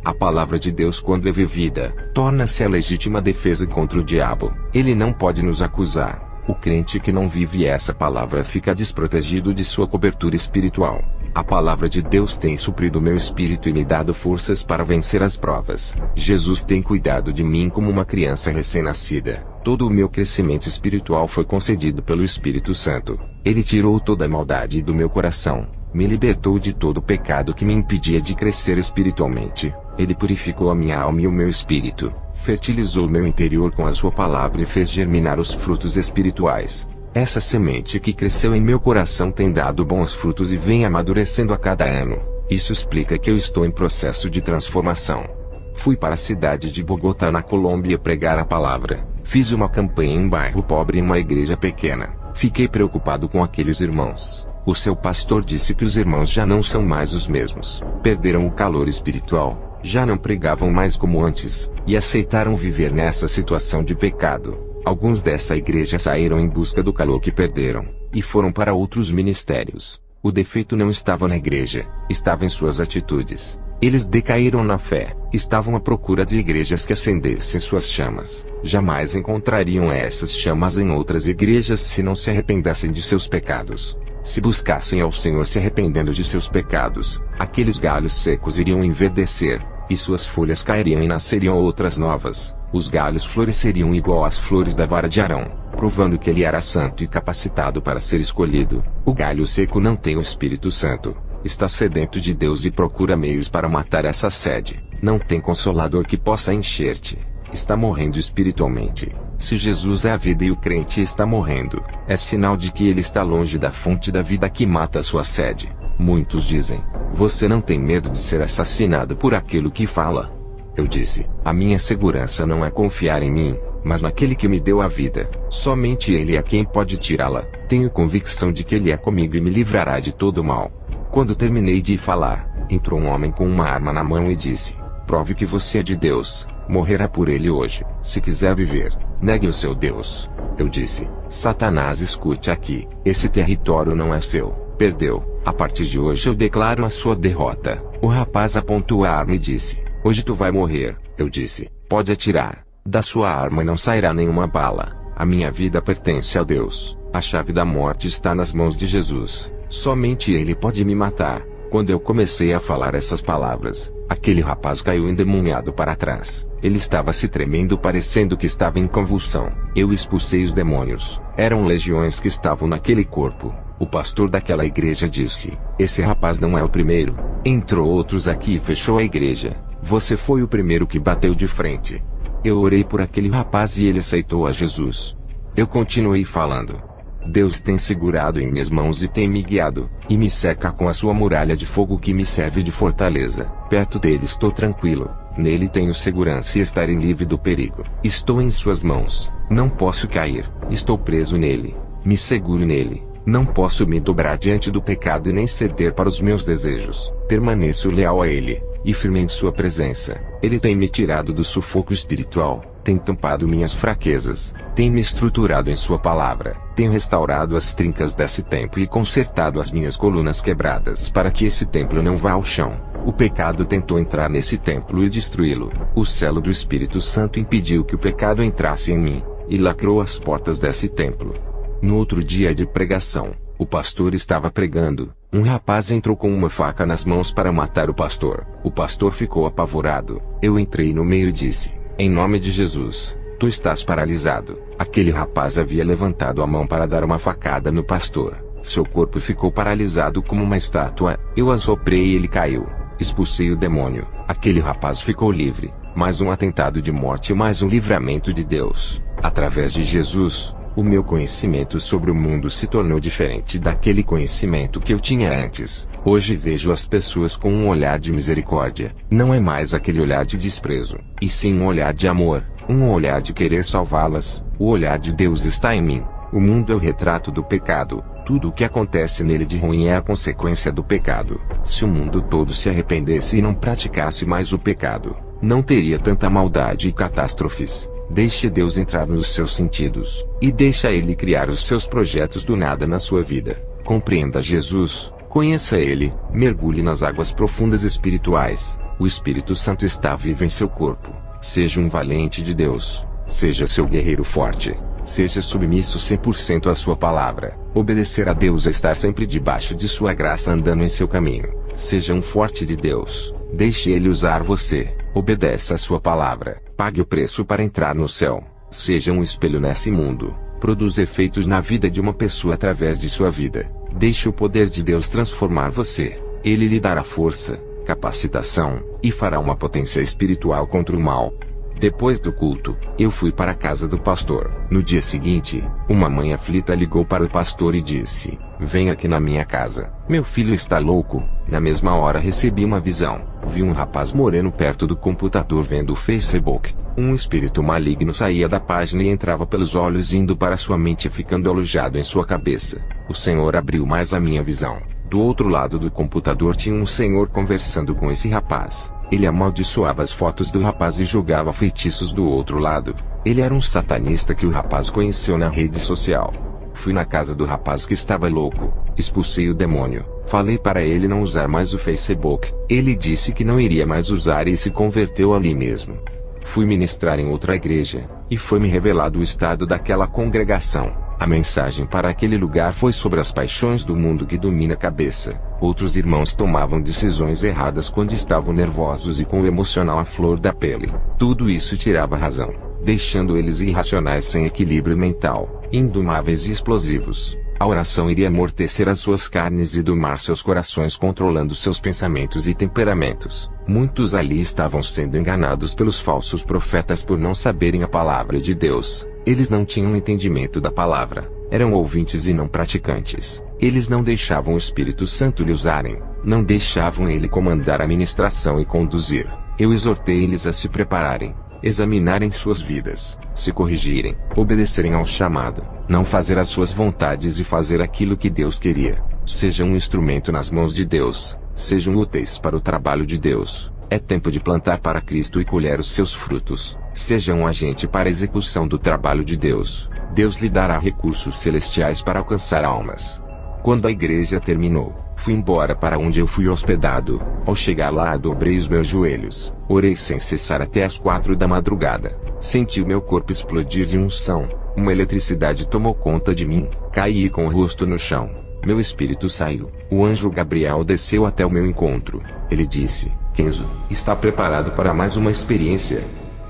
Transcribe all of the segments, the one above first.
A palavra de Deus, quando é vivida, torna-se a legítima defesa contra o diabo. Ele não pode nos acusar. O crente que não vive essa palavra fica desprotegido de sua cobertura espiritual. A palavra de Deus tem suprido meu espírito e me dado forças para vencer as provas. Jesus tem cuidado de mim como uma criança recém-nascida. Todo o meu crescimento espiritual foi concedido pelo Espírito Santo. Ele tirou toda a maldade do meu coração. Me libertou de todo o pecado que me impedia de crescer espiritualmente. Ele purificou a minha alma e o meu espírito, fertilizou meu interior com a sua palavra e fez germinar os frutos espirituais. Essa semente que cresceu em meu coração tem dado bons frutos e vem amadurecendo a cada ano. Isso explica que eu estou em processo de transformação. Fui para a cidade de Bogotá, na Colômbia, pregar a palavra. Fiz uma campanha em um bairro pobre em uma igreja pequena. Fiquei preocupado com aqueles irmãos. O seu pastor disse que os irmãos já não são mais os mesmos. Perderam o calor espiritual, já não pregavam mais como antes, e aceitaram viver nessa situação de pecado. Alguns dessa igreja saíram em busca do calor que perderam, e foram para outros ministérios. O defeito não estava na igreja, estava em suas atitudes. Eles decaíram na fé, estavam à procura de igrejas que acendessem suas chamas. Jamais encontrariam essas chamas em outras igrejas se não se arrependessem de seus pecados. Se buscassem ao Senhor se arrependendo de seus pecados, aqueles galhos secos iriam enverdecer, e suas folhas cairiam e nasceriam outras novas. Os galhos floresceriam igual às flores da vara de Arão, provando que ele era santo e capacitado para ser escolhido. O galho seco não tem o Espírito Santo. Está sedento de Deus e procura meios para matar essa sede. Não tem consolador que possa encher-te. Está morrendo espiritualmente. Se Jesus é a vida e o crente está morrendo, é sinal de que ele está longe da fonte da vida que mata a sua sede. Muitos dizem: você não tem medo de ser assassinado por aquilo que fala? Eu disse: a minha segurança não é confiar em mim, mas naquele que me deu a vida. Somente ele é quem pode tirá-la. Tenho convicção de que ele é comigo e me livrará de todo o mal. Quando terminei de falar, entrou um homem com uma arma na mão e disse: prove que você é de Deus. Morrerá por ele hoje. Se quiser viver, negue o seu Deus. Eu disse: Satanás, escute aqui. Esse território não é seu. Perdeu. A partir de hoje eu declaro a sua derrota. O rapaz apontou a arma e disse: hoje tu vai morrer. Eu disse: pode atirar. Da sua arma não sairá nenhuma bala. A minha vida pertence a Deus. A chave da morte está nas mãos de Jesus. Somente Ele pode me matar. Quando eu comecei a falar essas palavras, aquele rapaz caiu endemoniado para trás. Ele estava se tremendo, parecendo que estava em convulsão. Eu expulsei os demônios. Eram legiões que estavam naquele corpo. O pastor daquela igreja disse: esse rapaz não é o primeiro. Entrou outros aqui e fechou a igreja. Você foi o primeiro que bateu de frente. Eu orei por aquele rapaz e ele aceitou a Jesus. Eu continuei falando. Deus tem segurado em minhas mãos e tem me guiado, e me cerca com a sua muralha de fogo que me serve de fortaleza. Perto dele estou tranquilo, nele tenho segurança e estarei livre do perigo. Estou em suas mãos, não posso cair, estou preso nele, me seguro nele. Não posso me dobrar diante do pecado e nem ceder para os meus desejos. Permaneço leal a ele, e firme em sua presença. Ele tem me tirado do sufoco espiritual, tem tampado minhas fraquezas, tem me estruturado em sua palavra, tem restaurado as trincas desse templo e consertado as minhas colunas quebradas para que esse templo não vá ao chão. O pecado tentou entrar nesse templo e destruí-lo. O selo do Espírito Santo impediu que o pecado entrasse em mim, e lacrou as portas desse templo. No outro dia de pregação, o pastor estava pregando. Um rapaz entrou com uma faca nas mãos para matar o pastor. O pastor ficou apavorado. Eu entrei no meio e disse: em nome de Jesus, tu estás paralisado. Aquele rapaz havia levantado a mão para dar uma facada no pastor. Seu corpo ficou paralisado como uma estátua. Eu assoprei e ele caiu. Expulsei o demônio. Aquele rapaz ficou livre. Mais um atentado de morte e mais um livramento de Deus. Através de Jesus, o meu conhecimento sobre o mundo se tornou diferente daquele conhecimento que eu tinha antes. Hoje vejo as pessoas com um olhar de misericórdia. Não é mais aquele olhar de desprezo, e sim um olhar de amor, um olhar de querer salvá-las. O olhar de Deus está em mim. O mundo é o retrato do pecado. Tudo o que acontece nele de ruim é a consequência do pecado. Se o mundo todo se arrependesse e não praticasse mais o pecado, não teria tanta maldade e catástrofes. Deixe Deus entrar nos seus sentidos, e deixa Ele criar os seus projetos do nada na sua vida. Compreenda Jesus, conheça Ele, mergulhe nas águas profundas espirituais, O Espírito Santo está vivo em seu corpo. Seja um valente de Deus. Seja seu guerreiro forte. Seja submisso 100% à sua palavra. Obedecer a Deus é estar sempre debaixo de sua graça andando em seu caminho. Seja um forte de Deus. Deixe Ele usar você. Obedeça a sua palavra. Pague o preço para entrar no céu. Seja um espelho nesse mundo. Produza efeitos na vida de uma pessoa através de sua vida. Deixe o poder de Deus transformar você. Ele lhe dará força, capacitação, e fará uma potência espiritual contra o mal. Depois do culto, eu fui para a casa do pastor. No dia seguinte, uma mãe aflita ligou para o pastor e disse: "Vem aqui na minha casa. Meu filho está louco." Na mesma hora recebi uma visão. Vi um rapaz moreno perto do computador vendo o Facebook. Um espírito maligno saía da página e entrava pelos olhos indo para sua mente ficando alojado em sua cabeça. O Senhor abriu mais a minha visão. Do outro lado do computador tinha um senhor conversando com esse rapaz. Ele amaldiçoava as fotos do rapaz e jogava feitiços do outro lado. Ele era um satanista que o rapaz conheceu na rede social. Fui na casa do rapaz que estava louco. Expulsei o demônio. Falei para ele não usar mais o Facebook. Ele disse que não iria mais usar e se converteu ali mesmo. Fui ministrar em outra igreja, e foi-me revelado o estado daquela congregação. A mensagem para aquele lugar foi sobre as paixões do mundo que domina a cabeça. Outros irmãos tomavam decisões erradas quando estavam nervosos e com o emocional à flor da pele. Tudo isso tirava a razão, deixando eles irracionais sem equilíbrio mental, indomáveis e explosivos. A oração iria amortecer as suas carnes e domar seus corações controlando seus pensamentos e temperamentos. Muitos ali estavam sendo enganados pelos falsos profetas por não saberem a palavra de Deus. Eles não tinham entendimento da palavra. Eram ouvintes e não praticantes. Eles não deixavam o Espírito Santo lhe usarem. Não deixavam ele comandar a ministração e conduzir. Eu exortei eles a se prepararem, examinarem suas vidas, se corrigirem, obedecerem ao chamado, não fazer as suas vontades e fazer aquilo que Deus queria. Sejam um instrumento nas mãos de Deus. Sejam úteis para o trabalho de Deus. É tempo de plantar para Cristo e colher os seus frutos. Seja um agente para a execução do trabalho de Deus. Deus lhe dará recursos celestiais para alcançar almas. Quando a igreja terminou, fui embora para onde eu fui hospedado. Ao chegar lá, dobrei os meus joelhos. Orei sem cessar até as 4 da madrugada. Senti o meu corpo explodir de unção. Uma eletricidade tomou conta de mim. Caí com o rosto no chão. Meu espírito saiu. O anjo Gabriel desceu até o meu encontro. Ele disse: "Kenzo, está preparado para mais uma experiência?"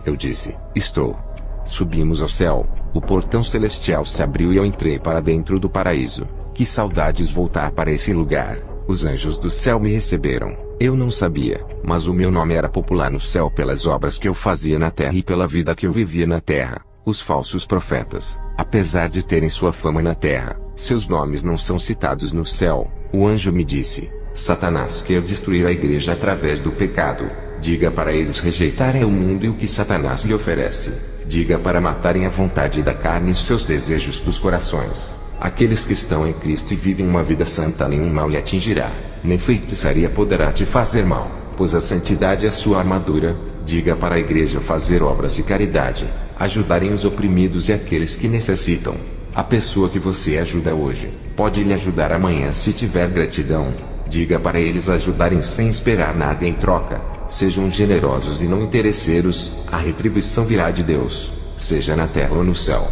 Eu disse: "Estou." Subimos ao céu. O portão celestial se abriu e eu entrei para dentro do paraíso. Que saudades voltar para esse lugar. Os anjos do céu me receberam. Eu não sabia, mas o meu nome era popular no céu pelas obras que eu fazia na terra e pela vida que eu vivia na terra. Os falsos profetas, apesar de terem sua fama na terra, seus nomes não são citados no céu. O anjo me disse: "Satanás quer destruir a igreja através do pecado. Diga para eles rejeitarem o mundo e o que Satanás lhe oferece. Diga para matarem a vontade da carne e seus desejos dos corações. Aqueles que estão em Cristo e vivem uma vida santa, nenhum mal lhe atingirá. Nem feitiçaria poderá te fazer mal, pois a santidade é sua armadura." Diga para a igreja fazer obras de caridade, ajudarem os oprimidos e aqueles que necessitam. A pessoa que você ajuda hoje, pode lhe ajudar amanhã se tiver gratidão. Diga para eles ajudarem sem esperar nada em troca. Sejam generosos e não interesseiros, a retribuição virá de Deus, seja na terra ou no céu.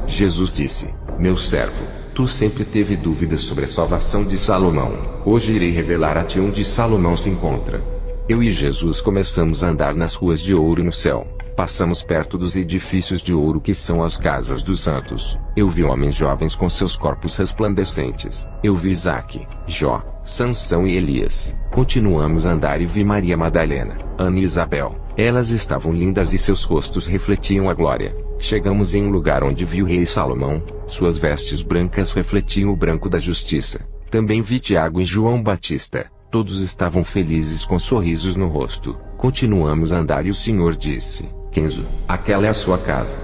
Jesus disse: "Meu servo, tu sempre teve dúvidas sobre a salvação de Salomão. Hoje irei revelar a ti onde Salomão se encontra." Eu e Jesus começamos a andar nas ruas de ouro no céu. Passamos perto dos edifícios de ouro que são as casas dos santos. Eu vi homens jovens com seus corpos resplandecentes. Eu vi Isaque, Jó, Sansão e Elias. Continuamos a andar e vi Maria Madalena, Ana e Isabel. Elas estavam lindas e seus rostos refletiam a glória. Chegamos em um lugar onde vi o rei Salomão. Suas vestes brancas refletiam o branco da justiça. Também vi Tiago e João Batista. Todos estavam felizes com sorrisos no rosto. Continuamos a andar e o Senhor disse: "Kenzo, aquela é a sua casa."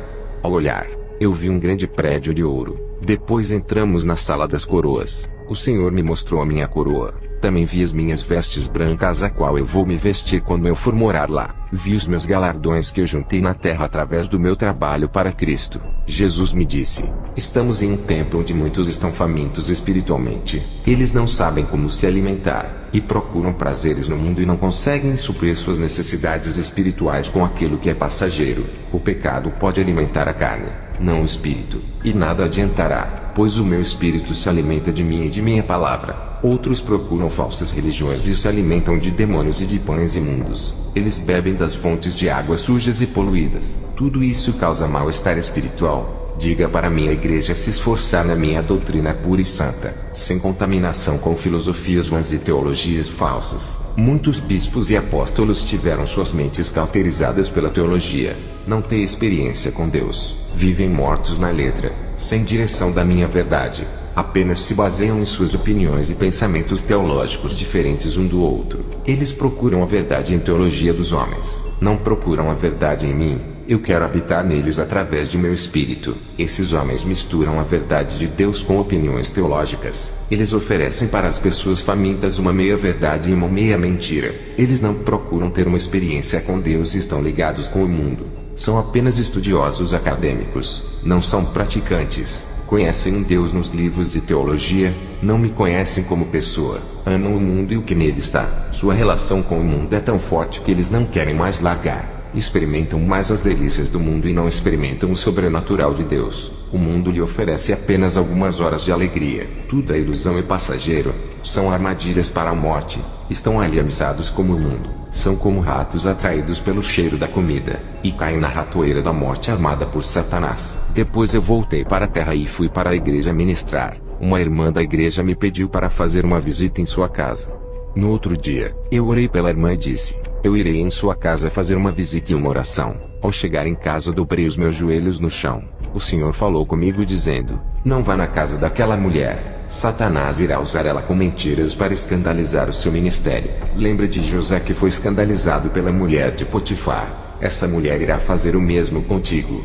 Ao olhar, eu vi um grande prédio de ouro. Depois entramos na sala das coroas. O Senhor me mostrou a minha coroa. Também vi as minhas vestes brancas, a qual eu vou me vestir quando eu for morar lá. Vi os meus galardões que eu juntei na terra através do meu trabalho para Cristo. Jesus me disse: "Estamos em um tempo onde muitos estão famintos espiritualmente. Eles não sabem como se alimentar. e procuram prazeres no mundo e não conseguem suprir suas necessidades espirituais com aquilo que é passageiro. O pecado pode alimentar a carne, não o espírito, e nada adiantará, pois o meu espírito se alimenta de mim e de minha palavra. Outros procuram falsas religiões e se alimentam de demônios e de pães imundos. Eles bebem das fontes de águas sujas e poluídas. Tudo isso causa mal-estar espiritual. Diga para minha igreja se esforçar na minha doutrina pura e santa, sem contaminação com filosofias vãs e teologias falsas. Muitos bispos e apóstolos tiveram suas mentes cauterizadas pela teologia. Não têm experiência com Deus. Vivem mortos na letra, sem direção da minha verdade. Apenas se baseiam em suas opiniões e pensamentos teológicos diferentes um do outro. Eles procuram a verdade em teologia dos homens. Não procuram a verdade em mim. Eu quero habitar neles através de meu espírito. Esses homens misturam a verdade de Deus com opiniões teológicas. Eles oferecem para as pessoas famintas uma meia verdade e uma meia mentira. Eles não procuram ter uma experiência com Deus e estão ligados com o mundo. São apenas estudiosos acadêmicos. Não são praticantes. Conhecem um Deus nos livros de teologia, não me conhecem como pessoa. Amam o mundo e o que nele está. Sua relação com o mundo é tão forte que eles não querem mais largar. Experimentam mais as delícias do mundo e não experimentam o sobrenatural de Deus. O mundo lhe oferece apenas algumas horas de alegria. Tudo é ilusão e passageiro. São armadilhas para a morte. Estão aliançados como o mundo. São como ratos atraídos pelo cheiro da comida, e caem na ratoeira da morte armada por Satanás. Depois eu voltei para a terra e fui para a igreja ministrar. Uma irmã da igreja me pediu para fazer uma visita em sua casa. No outro dia, eu orei pela irmã e disse: eu irei em sua casa fazer uma visita e uma oração. Ao chegar em casa dobrei os meus joelhos no chão. O Senhor falou comigo dizendo: não vá na casa daquela mulher. Satanás irá usar ela com mentiras para escandalizar o seu ministério. Lembra de José que foi escandalizado pela mulher de Potifar. Essa mulher irá fazer o mesmo contigo.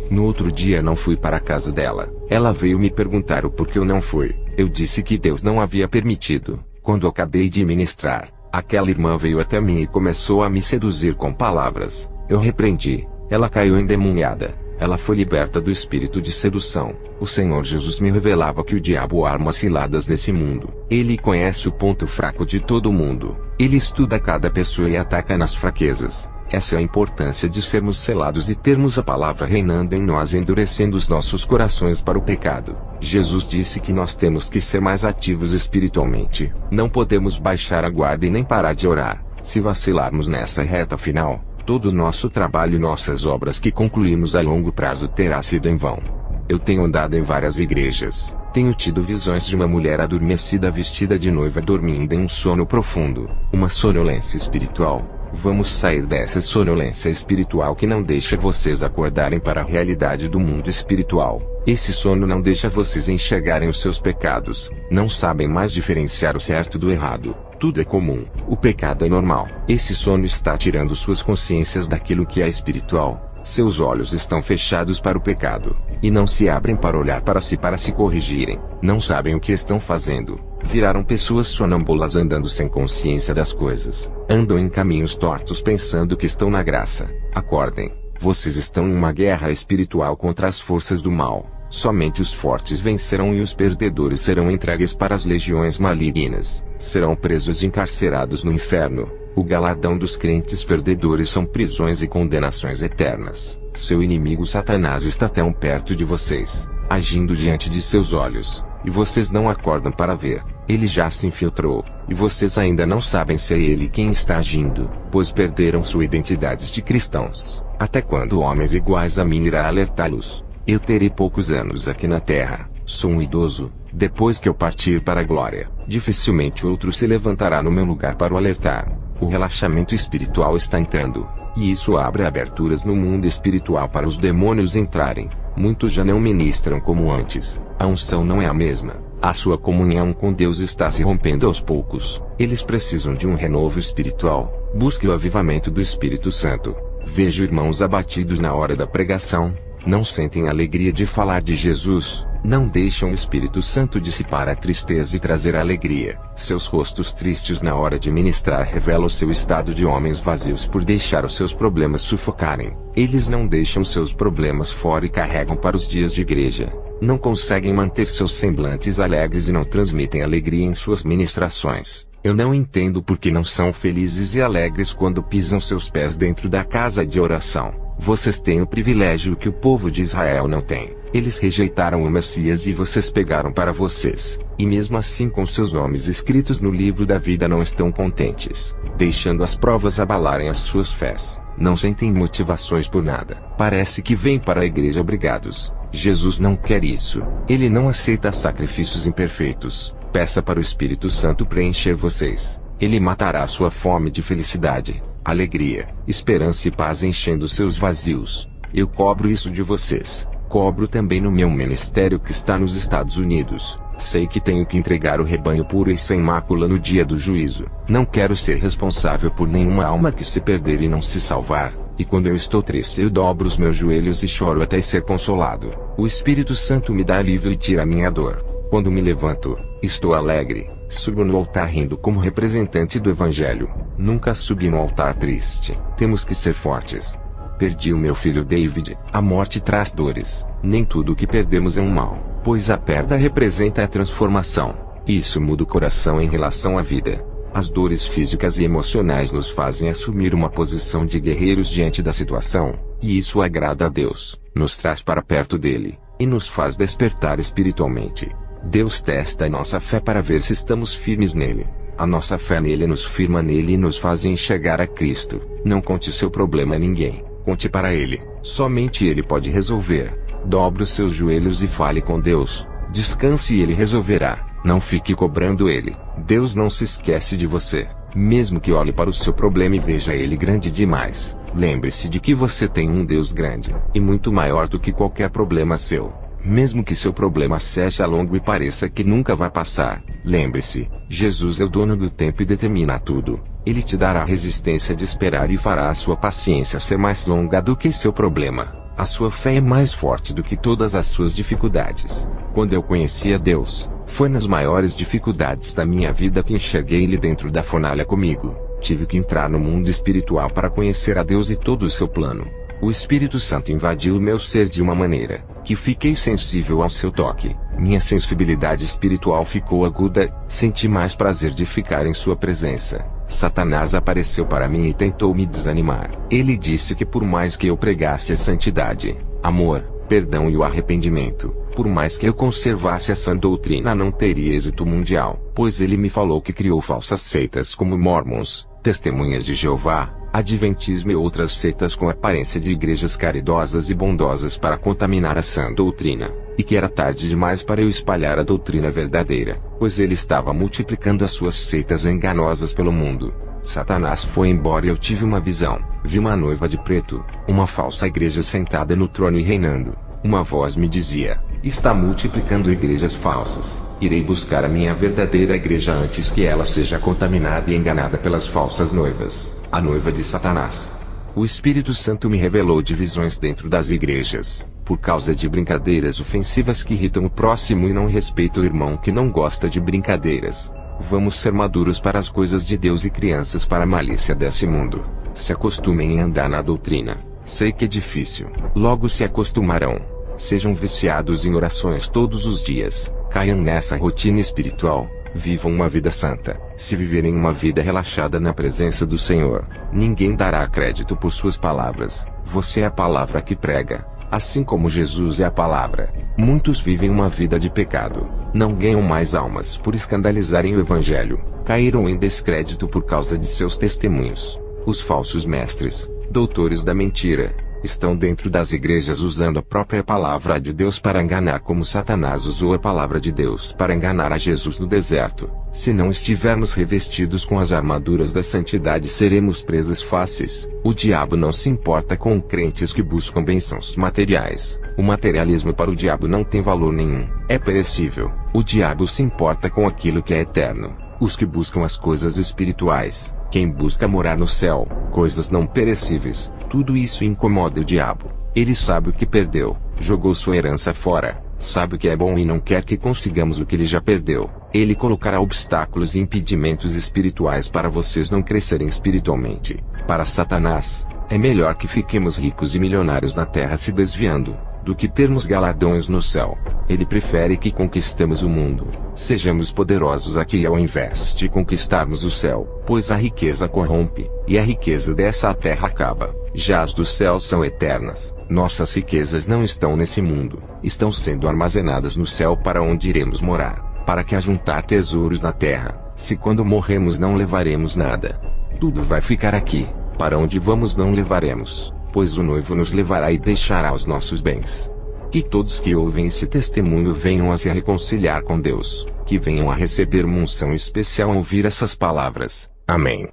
No outro dia não fui para a casa dela. Ela veio me perguntar o porquê eu não fui. Eu disse que Deus não havia permitido. Quando acabei de ministrar, aquela irmã veio até mim e começou a me seduzir com palavras. Eu repreendi. Ela caiu endemoniada. Ela foi liberta do espírito de sedução. O Senhor Jesus me revelava que o diabo arma ciladas nesse mundo. Ele conhece o ponto fraco de todo mundo. Ele estuda cada pessoa e ataca nas fraquezas. Essa é a importância de sermos selados e termos a palavra reinando em nós, endurecendo os nossos corações para o pecado. Jesus disse que nós temos que ser mais ativos espiritualmente. Não podemos baixar a guarda e nem parar de orar. Se vacilarmos nessa reta final, todo o nosso trabalho e nossas obras que concluímos a longo prazo terá sido em vão. Eu tenho andado em várias igrejas. Tenho tido visões de uma mulher adormecida vestida de noiva dormindo em um sono profundo. Uma sonolência espiritual. Vamos sair dessa sonolência espiritual que não deixa vocês acordarem para a realidade do mundo espiritual. Esse sono não deixa vocês enxergarem os seus pecados. Não sabem mais diferenciar o certo do errado. Tudo é comum. O pecado é normal. Esse sono está tirando suas consciências daquilo que é espiritual. Seus olhos estão fechados para o pecado, e não se abrem para olhar para se corrigirem. Não sabem o que estão fazendo. Viraram pessoas sonâmbulas andando sem consciência das coisas. Andam em caminhos tortos pensando que estão na graça. Acordem. Vocês estão em uma guerra espiritual contra as forças do mal. Somente os fortes vencerão e os perdedores serão entregues para as legiões malignas. Serão presos e encarcerados no inferno. O galardão dos crentes perdedores são prisões e condenações eternas. Seu inimigo Satanás está tão perto de vocês, agindo diante de seus olhos, e vocês não acordam para ver. Ele já se infiltrou, e vocês ainda não sabem se é ele quem está agindo, pois perderam sua identidade de cristãos. Até quando homens iguais a mim irá alertá-los? Eu terei poucos anos aqui na terra, sou um idoso. Depois que eu partir para a glória, dificilmente outro se levantará no meu lugar para o alertar. O relaxamento espiritual está entrando, e isso abre aberturas no mundo espiritual para os demônios entrarem. Muitos já não ministram como antes. A unção não é a mesma. A sua comunhão com Deus está se rompendo aos poucos. Eles precisam de um renovo espiritual. Busque o avivamento do Espírito Santo. Vejo irmãos abatidos na hora da pregação. Não sentem alegria de falar de Jesus. Não deixam o Espírito Santo dissipar a tristeza e trazer a alegria. Seus rostos tristes na hora de ministrar revelam o seu estado de homens vazios por deixar os seus problemas sufocarem. Eles não deixam seus problemas fora e carregam para os dias de igreja. não conseguem manter seus semblantes alegres e não transmitem alegria em suas ministrações. Eu não entendo por que não são felizes e alegres quando pisam seus pés dentro da casa de oração. Vocês têm o privilégio que o povo de Israel não tem. Eles rejeitaram o Messias e vocês pegaram para vocês. E mesmo assim com seus nomes escritos no livro da vida não estão contentes, deixando as provas abalarem as suas fés. Não sentem motivações por nada. Parece que vêm para a igreja obrigados. Jesus não quer isso. Ele não aceita sacrifícios imperfeitos. Peça para o Espírito Santo preencher vocês. Ele matará sua fome de felicidade, alegria, esperança e paz enchendo seus vazios. Eu cobro isso de vocês. Cobro também no meu ministério que está nos Estados Unidos. Sei que tenho que entregar o rebanho puro e sem mácula no dia do juízo. Não quero ser responsável por nenhuma alma que se perder e não se salvar. E quando eu estou triste eu dobro os meus joelhos e choro até ser consolado. O Espírito Santo me dá alívio e tira a minha dor. Quando me levanto, estou alegre. Subo no altar rindo como representante do Evangelho. Nunca subi no altar triste. Temos que ser fortes. Perdi o meu filho David. A morte traz dores. Nem tudo o que perdemos é um mal, pois a perda representa a transformação. Isso muda o coração em relação à vida. As dores físicas e emocionais nos fazem assumir uma posição de guerreiros diante da situação, e isso agrada a Deus, nos traz para perto dele, e nos faz despertar espiritualmente. Deus testa a nossa fé para ver se estamos firmes nele. A nossa fé nele nos firma nele e nos faz enxergar a Cristo. Não conte seu problema a ninguém. Conte para ele. Somente ele pode resolver. Dobre os seus joelhos e fale com Deus. Descanse e ele resolverá. Não fique cobrando ele. Deus não se esquece de você. Mesmo que olhe para o seu problema e veja ele grande demais. Lembre-se de que você tem um Deus grande, e muito maior do que qualquer problema seu. Mesmo que seu problema seja longo e pareça que nunca vai passar, lembre-se, Jesus é o dono do tempo e determina tudo. Ele te dará a resistência de esperar e fará a sua paciência ser mais longa do que seu problema. A sua fé é mais forte do que todas as suas dificuldades. Quando eu conheci a Deus, foi nas maiores dificuldades da minha vida que enxerguei Ele dentro da fornalha comigo. Tive que entrar no mundo espiritual para conhecer a Deus e todo o seu plano. O Espírito Santo invadiu o meu ser de uma maneira que fiquei sensível ao seu toque. Minha sensibilidade espiritual ficou aguda, senti mais prazer de ficar em sua presença. Satanás apareceu para mim e tentou me desanimar. Ele disse que por mais que eu pregasse a santidade, amor, perdão e o arrependimento, por mais que eu conservasse essa doutrina não teria êxito mundial, pois ele me falou que criou falsas seitas como Mormons, Testemunhas de Jeová, Adventismo e outras seitas com aparência de igrejas caridosas e bondosas para contaminar a sã doutrina, e que era tarde demais para eu espalhar a doutrina verdadeira, pois ele estava multiplicando as suas seitas enganosas pelo mundo. Satanás foi embora e eu tive uma visão. Vi uma noiva de preto, uma falsa igreja sentada no trono e reinando. Uma voz me dizia: está multiplicando igrejas falsas. Irei buscar a minha verdadeira igreja antes que ela seja contaminada e enganada pelas falsas noivas, a noiva de Satanás. O Espírito Santo me revelou divisões dentro das igrejas, por causa de brincadeiras ofensivas que irritam o próximo e não respeitam o irmão que não gosta de brincadeiras. Vamos ser maduros para as coisas de Deus e crianças para a malícia desse mundo. Se acostumem em andar na doutrina. Sei que é difícil. Logo se acostumarão. Sejam viciados em orações todos os dias. Caiam nessa rotina espiritual. Vivam uma vida santa. Se viverem uma vida relaxada na presença do Senhor, ninguém dará crédito por suas palavras. Você é a palavra que prega, assim como Jesus é a palavra. Muitos vivem uma vida de pecado. Não ganham mais almas por escandalizarem o Evangelho. Caíram em descrédito por causa de seus testemunhos. Os falsos mestres, doutores da mentira, estão dentro das igrejas usando a própria palavra de Deus para enganar, como Satanás usou a palavra de Deus para enganar a Jesus no deserto. Se não estivermos revestidos com as armaduras da santidade, seremos presas fáceis. O diabo não se importa com crentes que buscam bênçãos materiais. O materialismo para o diabo não tem valor nenhum. É perecível. O diabo se importa com aquilo que é eterno. Os que buscam as coisas espirituais, quem busca morar no céu, coisas não perecíveis, tudo isso incomoda o diabo. Ele sabe o que perdeu, jogou sua herança fora, sabe o que é bom e não quer que consigamos o que ele já perdeu. Ele colocará obstáculos e impedimentos espirituais para vocês não crescerem espiritualmente. Para Satanás, é melhor que fiquemos ricos e milionários na terra se desviando, do que termos galardões no céu. Ele prefere que conquistemos o mundo, sejamos poderosos aqui ao invés de conquistarmos o céu, pois a riqueza corrompe, e a riqueza dessa terra acaba. Já as dos céus são eternas. Nossas riquezas não estão nesse mundo, estão sendo armazenadas no céu para onde iremos morar, para que ajuntar tesouros na terra, se quando morremos não levaremos nada. Tudo vai ficar aqui, para onde vamos não levaremos, pois o noivo nos levará e deixará os nossos bens. Que todos que ouvem esse testemunho venham a se reconciliar com Deus, que venham a receber uma unção especial ao ouvir essas palavras. Amém.